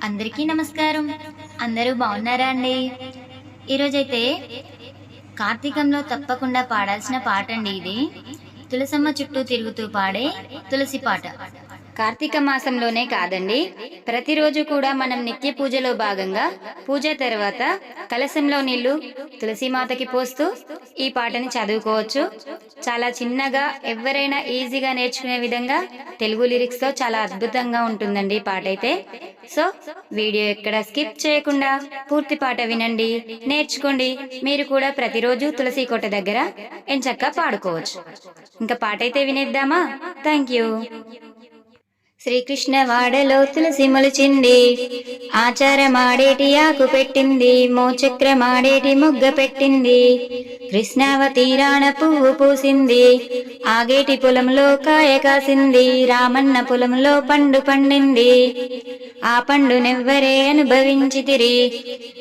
అందరికీ నమస్కారం. అందరూ బాగున్నారా అండి? ఈరోజైతే కార్తీకంలో తప్పకుండా పాడాల్సిన పాట అండి ఇది. తులసమ్మ చుట్టూ తిరుగుతూ పాడే తులసి పాట. కార్తీక మాసంలోనే కాదండి, ప్రతిరోజు కూడా మనం నిత్య పూజలో భాగంగా పూజ తర్వాత కలశంలో నీళ్లు తులసిమాతకి పోస్తూ ఈ పాటని చదువుకోవచ్చు. చాలా చిన్నగా ఎవరైనా ఈజీగా నేర్చుకునే విధంగా తెలుగు లిరిక్స్తో చాలా అద్భుతంగా ఉంటుందండి ఈ పాట అయితే. సో వీడియో ఎక్కడ స్కిప్ చేయకుండా పూర్తి పాట వినండి, నేర్చుకోండి. మీరు కూడా ప్రతిరోజు తులసి కోట దగ్గర ఎంచక్కా పాడుకోవచ్చు. ఇంకా పాట అయితే వినేద్దామా? Thank you. శ్రీకృష్ణ వాడలో తులసి మొలిచింది, ఆచారమాడేటి ఆకు పెట్టింది, మోచక్రమాడేటి మొగ్గ పెట్టింది, కృష్ణావతీరాణ పువ్వు పూసింది, ఆగేటి పొలంలో కాయ కాసింది, రామన్న పొలంలో పండు పండింది, ఆ పండు నెవ్వరే అనుభవించితిరి,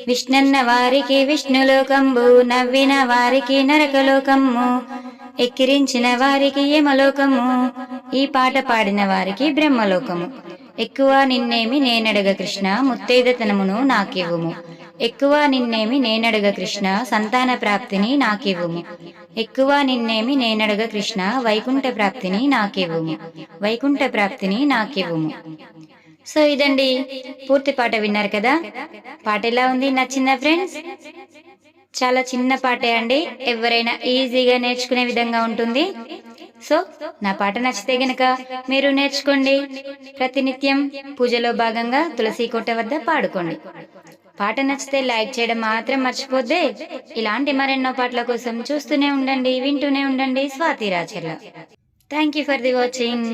విష్ణన్న వారికి విష్ణులోకంబు, నవ్విన వారికి నరకలోకము, ఎక్కిరించిన వారికి యమలోకము, ఈ పాట పాడిన వారికి బ్రహ్మలోకము. ఎక్కువ నిన్నేమి నేనడగ కృష్ణ, ముత్తైదతనమును నాకివ్వుము, ఎక్కువ నిన్నేమి నేనడగ కృష్ణ, సంతాన ప్రాప్తిని నాకివ్వుము, ఎక్కువ నిన్నేమి నేనడగ కృష్ణ, వైకుంఠ ప్రాప్తిని నాకివ్వుము, వైకుంఠ ప్రాప్తిని నాకివ్వుము. సో ఇదండి, పూర్తి పాట విన్నారు కదా. పాట ఎలా ఉంది? నచ్చిందా ఫ్రెండ్స్? చాలా చిన్న పాటే అండి, ఎవరైనా ఈజీగా నేర్చుకునే విధంగా ఉంటుంది. సో నా పాట నచ్చితే గనక మీరు నేర్చుకోండి. ప్రతినిత్యం పూజలో భాగంగా తులసి కోట వద్ద పాడుకోండి. పాట నచ్చితే లైక్ చేయడం మాత్రం మర్చిపోద్దే. ఇలాంటి మరెన్నో పాటల కోసం చూస్తూనే ఉండండి, వింటూనే ఉండండి Swathi Racharla. Thank you for the watching.